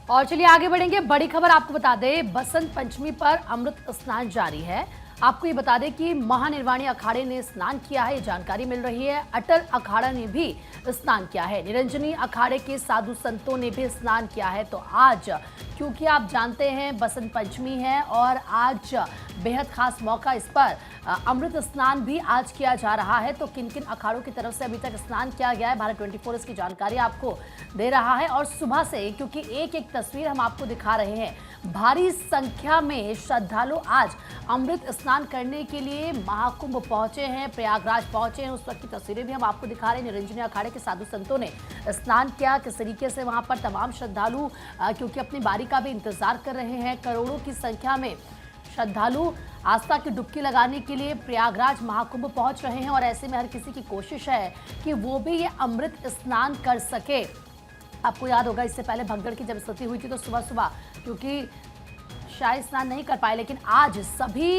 और चलिए आगे बढ़ेंगे। बड़ी खबर आपको बता दें, बसंत पंचमी पर अमृत स्नान जारी है। आपको ये बता दें कि महानिर्वाणी अखाड़े ने स्नान किया है, ये जानकारी मिल रही है। अटल अखाड़ा ने भी स्नान किया है, निरंजनी अखाड़े के साधु संतों ने भी स्नान किया है। तो आज क्योंकि आप जानते हैं बसंत पंचमी है और आज बेहद खास मौका, इस पर अमृत स्नान भी आज किया जा रहा है। तो किन किन अखाड़ों की तरफ से अभी तक स्नान किया गया है, भारत 24 इसकी जानकारी आपको दे रहा है। और सुबह से क्योंकि एक एक तस्वीर हम आपको दिखा रहे हैं, भारी संख्या में श्रद्धालु आज अमृत स्नान करने के लिए महाकुंभ पहुंचे हैं, प्रयागराज पहुंचे हैं। उस वक्त की तस्वीरें भी हम आपको दिखा रहे हैं। निरंजनी अखाड़े के साधु संतों ने स्नान किया, किस तरीके से वहां पर तमाम श्रद्धालु क्योंकि अपनी बारी का भी इंतजार कर रहे हैं। करोड़ों की संख्या में श्रद्धालु आस्था की डुबकी लगाने के लिए प्रयागराज महाकुंभ पहुंच रहे हैं और ऐसे में हर किसी की कोशिश है कि वो भी ये अमृत स्नान कर सके। आपको याद होगा इससे पहले भगदड़ की जब स्थिति हुई थी तो सुबह सुबह क्योंकि शाही स्नान नहीं कर पाए, लेकिन आज सभी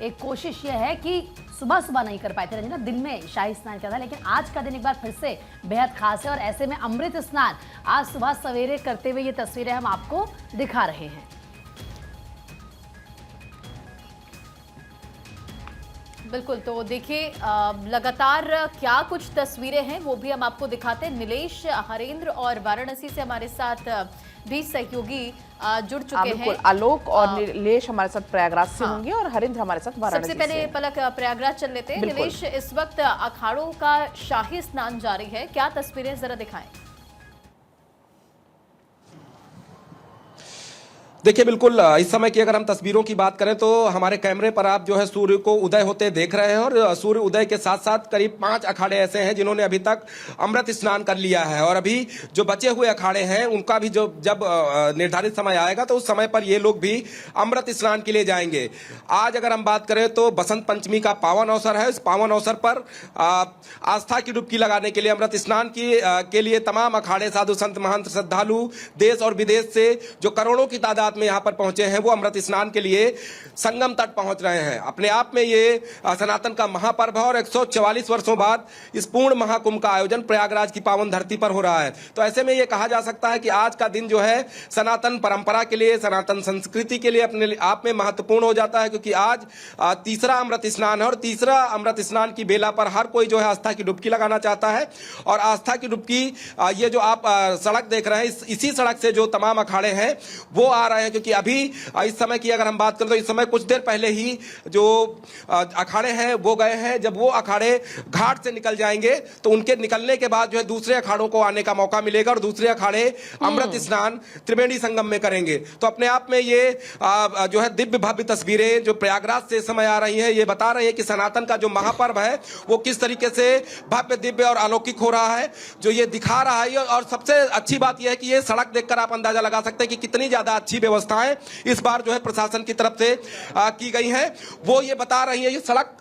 एक कोशिश ये है कि सुबह सुबह नहीं कर पाए थे रंजना, दिन में शाही स्नान किया था, लेकिन आज का दिन एक बार फिर से बेहद खास है और ऐसे में अमृत स्नान आज सुबह सवेरे करते हुए ये तस्वीरें हम आपको दिखा रहे हैं। बिल्कुल, तो देखिए लगातार क्या कुछ तस्वीरें हैं वो भी हम आपको दिखाते हैं। नीलेश, हरेंद्र और वाराणसी से हमारे साथ भी सहयोगी जुड़ चुके हैं। आलोक और नीलेश हमारे साथ प्रयागराज से होंगे और हरेंद्र हमारे साथ वाराणसी से। सबसे पहले पलक प्रयागराज चल लेते हैं। नीलेश, इस वक्त अखाड़ों का शाही स्नान जारी है, क्या तस्वीरें जरा दिखाएं। देखिए बिल्कुल, इस समय की अगर हम तस्वीरों की बात करें तो हमारे कैमरे पर आप जो है सूर्य को उदय होते देख रहे हैं और सूर्य उदय के साथ साथ करीब 5 अखाड़े ऐसे हैं जिन्होंने अभी तक अमृत स्नान कर लिया है और अभी जो बचे हुए अखाड़े हैं उनका भी जो जब निर्धारित समय आएगा तो उस समय पर ये लोग भी अमृत स्नान के लिए जाएंगे। आज अगर हम बात करें तो बसंत पंचमी का पावन अवसर है। इस पावन अवसर पर आस्था की डुबकी लगाने के लिए, अमृत स्नान के लिए तमाम अखाड़े, साधु संत, महंत, श्रद्धालु देश और विदेश से जो करोड़ों की तादाद में यहां पर पहुंचे हैं वो अमृत स्नान के लिए संगम तट पहुंच रहे हैं। अपने आप में ये सनातन का महापर्व है और 144 वर्षों बाद इस पूर्ण महाकुंभ का आयोजन प्रयागराज की पावन धरती पर हो रहा है। तो ऐसे में ये कहा जा सकता है कि आज का दिन जो है सनातन परंपरा के लिए, सनातन संस्कृति के लिए अपने आप में महत्वपूर्ण हो जाता है, क्योंकि आज तीसरा अमृत स्नान है और तीसरा अमृत स्नान की बेला पर हर कोई जो है आस्था की डुबकी लगाना चाहता है। और आस्था की डुबकी, ये जो आप सड़क देख रहे हैं, इसी सड़क से जो तमाम अखाड़े हैं वो आ रहे हैं, क्योंकि अभी इस समय की अगर हम बात करें तो इस समय कुछ देर पहले ही जो अखाड़े हैं वो गए हैं। जब वो अखाड़े घाट से निकल जाएंगे तो उनके निकलने के बाद जो है दूसरे अखाड़ों को आने का मौका मिलेगा और दूसरे अखाड़े अमृत स्नान त्रिवेणी संगम में करेंगे। तो अपने आप में ये जो है दिव्य भव्य तस्वीरें जो प्रयागराज से समय आ रही हैं, ये बता रही है कि सनातन का जो महापर्व है वो किस तरीके से भव्य, दिव्य और अलौकिक हो रहा है, जो ये दिखा रहा है। और सबसे अच्छी बात यह है कि ये सड़क देखकर आप अंदाजा लगा सकते हैं कि कितनी ज्यादा अच्छी व्यवस्थाएं इस बार जो है प्रशासन की तरफ से की गई हैं। वो ये बता रही है ये सड़क,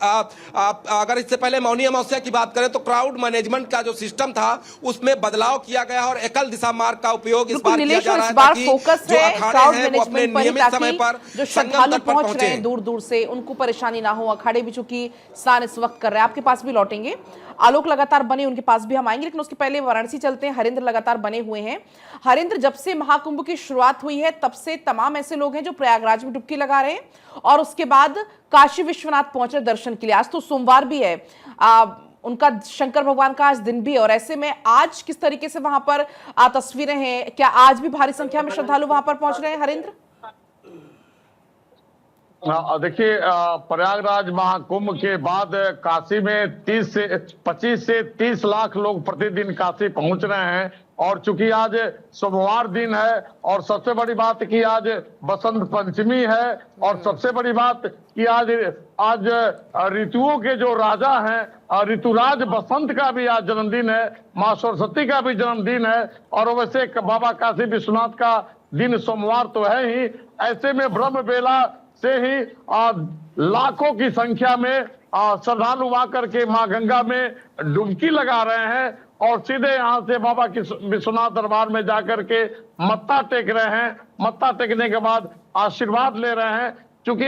अगर इससे पहले मौनी अमावस्या की बात करें तो क्राउड मैनेजमेंट का जो सिस्टम था उसमें बदलाव किया गया और एकल दिशा मार्ग का उपयोग इस बार किया जा रहा है ताकि जो अखाड़े हैं वो अपने नियमित समय पर जो श्रद्धालु पहुंच रहे हैं दूर दूर से उनको परेशानी ना हो। अखाड़े भी चूंकि स्नान इस वक्त कर रहे हैं, आपके पास भी लौटेंगे। आलोक लगातार बने, उनके पास भी हम आएंगे, लेकिन उसके पहले वाराणसी चलते हैं। हरेंद्र लगातार बने हुए हैं। हरेंद्र, जब से महाकुंभ की शुरुआत हुई है तब से तमाम ऐसे लोग हैं जो प्रयागराज में डुबकी लगा रहे हैं और उसके बाद काशी विश्वनाथ पहुंच रहे दर्शन के लिए। आज तो सोमवार भी है, उनका शंकर भगवान का आज दिन भी है और ऐसे में आज किस तरीके से वहां पर तस्वीरें हैं, क्या आज भी भारी संख्या में श्रद्धालु वहां पर पहुंच रहे हैं हरेंद्र? देखिए, प्रयागराज महाकुंभ के बाद काशी में 25 से 30 लाख लोग प्रतिदिन काशी पहुंच रहे हैं। और चूंकि आज सोमवार दिन है और सबसे बड़ी बात कि आज बसंत पंचमी है और सबसे बड़ी बात कि आज ऋतुओं के जो राजा हैं, ऋतुराज बसंत का भी आज जन्मदिन है, माँ सरस्वती का भी जन्मदिन है और वैसे बाबा काशी विश्वनाथ का दिन सोमवार तो है ही। ऐसे में ब्रह्म बेला से ही लाखों की संख्या में श्रद्धालु आकर के मां गंगा में डुबकी लगा रहे हैं और सीधे यहां से बाबा की विश्वनाथ दरबार में जाकर के मत्था टेक रहे हैं। मत्था टेकने के बाद आशीर्वाद ले रहे हैं। क्योंकि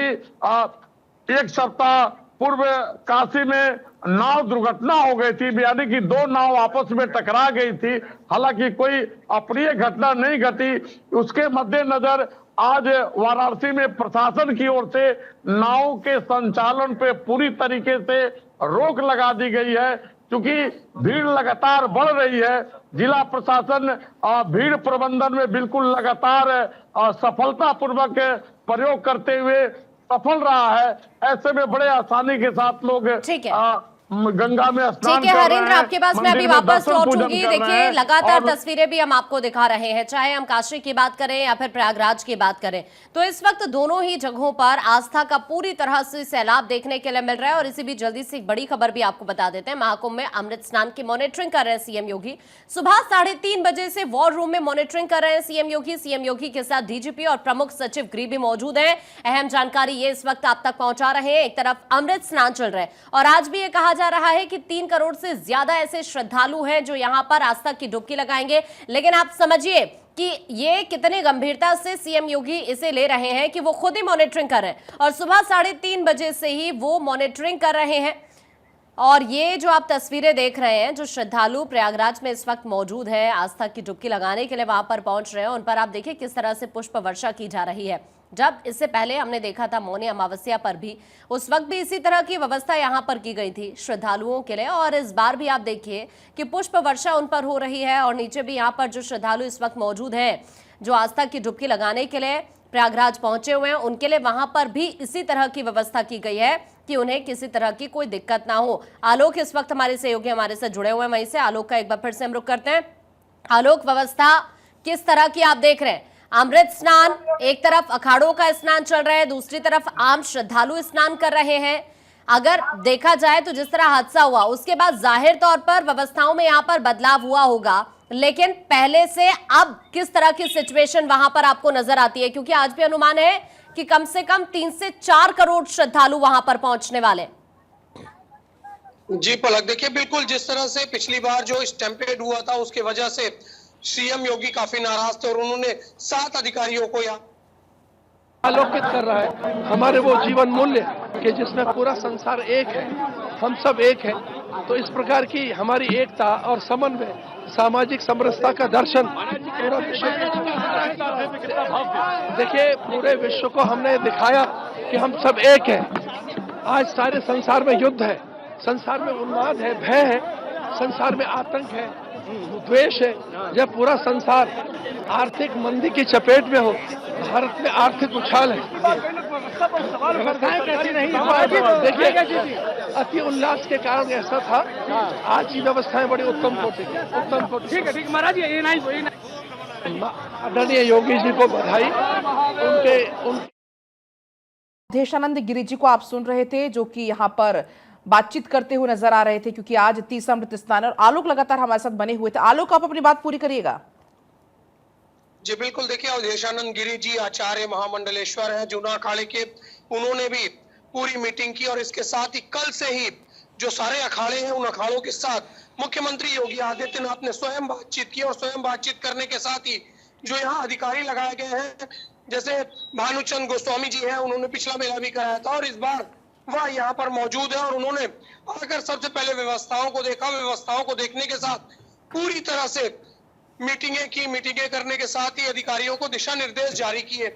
एक सप्ताह पूर्व काशी में नाव दुर्घटना हो गई थी, यानी कि दो नाव आपस में टकरा गई थी। हालांकि कोई अप्रिय घटना नहीं घटी। उसके मद्देनजर आज वाराणसी में प्रशासन की ओर से नाव के संचालन पे पूरी तरीके से रोक लगा दी गई है, क्योंकि भीड़ लगातार बढ़ रही है। जिला प्रशासन भीड़ प्रबंधन में बिल्कुल लगातार सफलतापूर्वक प्रयोग करते हुए सफल रहा है। ऐसे में बड़े आसानी के साथ लोग गंगा में स्नान ठीक है कर हरेंद्र, रहे हैं, आपके पास मैं अभी मंदिर में वापस दर्शन पूजन लौटूंगी। कर रहे देखिए हैं। लगातार और तस्वीरें भी हम आपको दिखा रहे हैं, चाहे हम काशी की बात करें या फिर प्रयागराज की बात करें, तो इस वक्त दोनों ही जगहों पर आस्था का पूरी तरह से सैलाब देखने के लिए मिल रहा है। और इसी भी जल्दी से एक बड़ी खबर भी आपको बता देते हैं। महाकुंभ में अमृत स्नान की मॉनिटरिंग कर रहे हैं सीएम योगी। सुबह 3:30 बजे से वॉर रूम में मॉनिटरिंग कर रहे हैं सीएम योगी। सीएम योगी के साथ डीजीपी और प्रमुख सचिव गृह भी मौजूद हैं। अहम जानकारी ये इस वक्त आप तक पहुंचा रहे हैं। एक तरफ अमृत स्नान चल रहा है और आज भी ये कहा जा रहा है कि 3 करोड़ से ज्यादा ऐसे श्रद्धालु हैं जो यहां पर आस्था की डुबकी लगाएंगे। लेकिन आप समझिए कि ये कितने गंभीरता से सीएम योगी इसे ले रहे हैं कि वो खुद ही मॉनिटरिंग कर रहे हैं और सुबह 3:30 बजे से ही वो मॉनिटरिंग कर रहे हैं। और ये जो आप तस्वीरें देख रहे हैं, जो श्रद्धालु प्रयागराज में इस वक्त मौजूद है आस्था की डुबकी लगाने के लिए वहां पर पहुंच रहे हैं, उन पर आप देखिए किस तरह से पुष्प वर्षा की जा रही है। जब इससे पहले हमने देखा था मौनी अमावस्या पर भी, उस वक्त भी इसी तरह की व्यवस्था यहां पर की गई थी श्रद्धालुओं के लिए। और इस बार भी आप देखिए कि पुष्प वर्षा उन पर हो रही है। और नीचे भी यहां पर जो श्रद्धालु इस वक्त मौजूद हैं, जो आस्था की डुबकी लगाने के लिए प्रयागराज पहुंचे हुए हैं, उनके लिए वहां पर भी इसी तरह की व्यवस्था की गई है कि उन्हें किसी तरह की कोई दिक्कत ना हो। आलोक इस वक्त हमारे सहयोगी हमारे साथ जुड़े हुए हैं, वहीं से आलोक का एक बार फिर से हम रुख करते हैं। आलोक, व्यवस्था किस तरह की आप देख रहे हैं? अमृत स्नान, एक तरफ अखाड़ों का स्नान चल रहा है, दूसरी तरफ आम श्रद्धालु स्नान कर रहे हैं। अगर देखा जाए तो जिस तरह हादसा हुआ उसके बाद जाहिर तौर पर व्यवस्थाओं में यहाँ पर बदलाव हुआ होगा, लेकिन पहले से अब किस तरह की सिचुएशन वहां पर आपको नजर आती है? क्योंकि आज भी अनुमान है कि कम से कम 3 से 4 करोड़ श्रद्धालु वहां पर पहुंचने वाले। जी पलक, देखिए बिल्कुल जिस तरह से पिछली बार जो स्टैम्पेड हुआ था उसके वजह से सीएम योगी काफी नाराज थे और उन्होंने 7 अधिकारियों को यहाँ आलोकित कर रहा है हमारे वो जीवन मूल्य कि जिसमें पूरा संसार एक है, हम सब एक हैं। तो इस प्रकार की हमारी एकता और समन्वय, सामाजिक समरसता का दर्शन पूरा विश्व, देखिए पूरे विश्व को हमने दिखाया कि हम सब एक हैं। आज सारे संसार में युद्ध है, संसार में उन्माद है, भय है, संसार में आतंक है, द्वेष है। जब पूरा संसार आर्थिक मंदी की चपेट में हो, भारत में आर्थिक उछाल है। देखिए अति उल्लास के कारण ऐसा था। आज की व्यवस्थाएं बड़ी उत्तम कोटि की, उत्तम कोटि। ठीक है महाराज, ये नहीं आदरणीय योगी जी को बधाई। उनके देशानंद गिरी जी को आप सुन रहे थे, जो कि यहाँ पर बातचीत करते हुए नजर आ रहे थे, क्योंकि आज तीसरा अमृत स्नान है। और आलोक लगातार हमारे साथ बने हुए थे। आलोक, आप अपनी बात पूरी करिएगा। जी बिल्कुल, देखिए अवधेशानंद गिरी जी आचार्य महामंडलेश्वर हैं जूना अखाड़े के, उन्होंने भी पूरी मीटिंग की और इसके साथ ही कल से ही जो सारे अखाड़े हैं उन अखाड़ों के साथ मुख्यमंत्री योगी आदित्यनाथ ने स्वयं बातचीत की। और स्वयं बातचीत करने के साथ ही जो यहाँ अधिकारी लगाए गए हैं, जैसे भानुचंद गोस्वामी जी हैं, उन्होंने पिछला मेला भी कराया था और इस बार वह यहाँ पर मौजूद है। और उन्होंने आकर सबसे पहले व्यवस्थाओं को देखा, व्यवस्थाओं को देखने के साथ पूरी तरह से मीटिंगें की, मीटिंगें करने के साथ ही अधिकारियों को दिशा निर्देश जारी किए।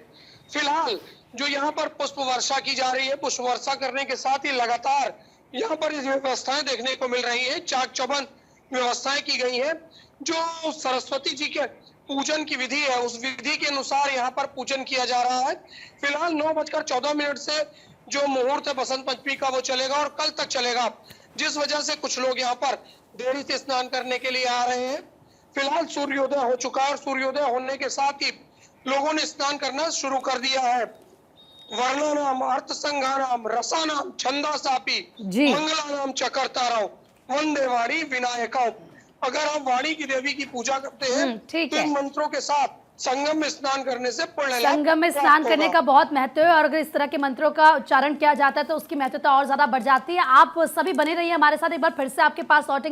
फिलहाल जो यहाँ पर पुष्प वर्षा की जा रही है, पुष्प वर्षा करने के साथ ही लगातार यहाँ पर इस व्यवस्थाएं देखने को मिल रही है। चाक चौबंद व्यवस्थाएं की गई है। जो सरस्वती जी के पूजन की विधि है, उस विधि के अनुसार यहाँ पर पूजन किया जा रहा है। फिलहाल 9:14 से जो मुहूर्त है बसंत पंचमी का वो चलेगा और कल तक चलेगा, जिस वजह से कुछ लोग यहाँ पर देरी से स्नान करने के लिए आ रहे हैं। फिलहाल सूर्योदय हो चुका है और सूर्योदय होने के साथ ही लोगों ने स्नान करना शुरू कर दिया है। वर्णानाम अर्थसंघानाम रसानाम छंदासापि मंगलानाम च कर्तारौ वंदे वाणी विनायकौ। अगर आप वाणी की देवी की पूजा करते हैं तो इन मंत्रों के साथ संगम में स्नान करने से पुण्य लाभ, संगम में स्नान करने का बहुत महत्व है और अगर इस तरह के मंत्रों का उच्चारण किया जाता है तो उसकी महत्वता और ज्यादा बढ़ जाती है। आप सभी बने रहिए हमारे साथ, एक बार फिर से आपके पास लौटेंगे।